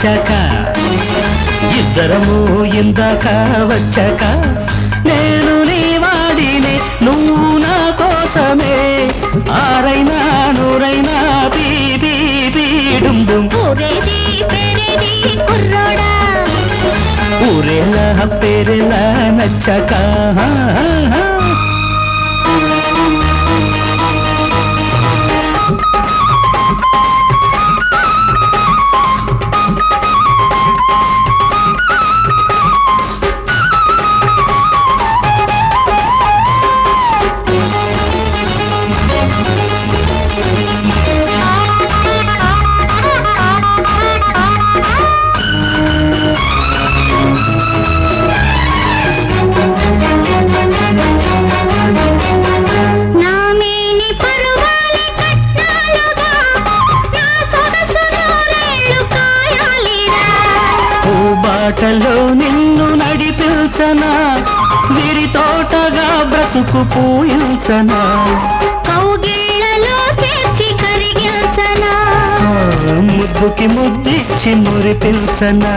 నచ్చాక ఇద్దరము ఇందాక వచ్చాక నేను నీ వాడినే నువ్వు నా కోసమే ఆరైనా నూరైనా బీబీ బీడుండుం ఊరేలా పేరేలా నచ్చాక బాటలో నిన్ను నడిపించనా విరి తోటగా బ్రతుకు పూయించనా కౌగిళ్ళలో చేర్చి కరిగించనా ముద్దుకి ముద్దిచ్చి మురిపించనా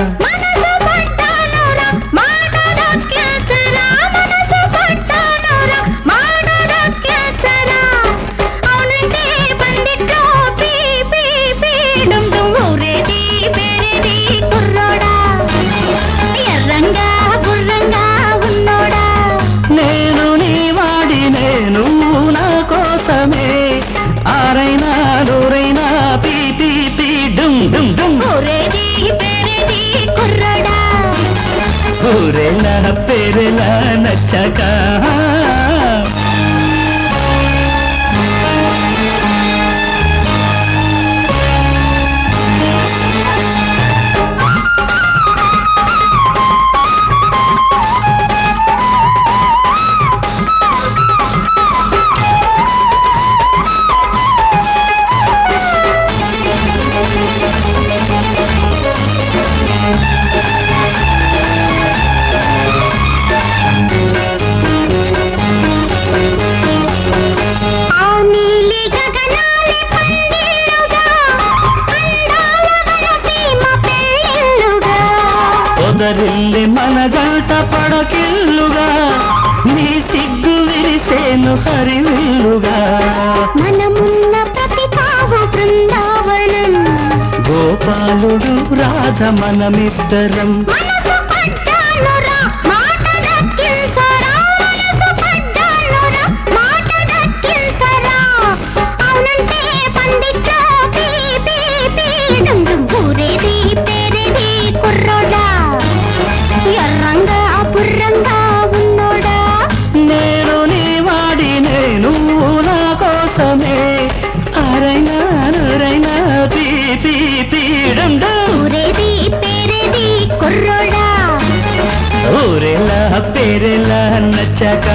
నేను నీ వాడినే నువ్వు నా కోసమే ఆరైనా నూరైనా పీ పీ పీ డుమ్ డుమ్ డుమ్ ఊరేలా పేరేలా నచ్చాక పొదరిల్లి మన జంట పడకిల్లుగా నీ సిగ్గు విరిసేను హరివిల్లుగా మనమున్న ప్రతి పావు బృందావనం గోపాలుడు రాధ మనమిద్దరం నేను నీ వాడినే నువ్వు నా కోసమే ఆరైనా నూరైనా పీ పీ పీడండా ఊరేలా పేరేలా నచ్చాక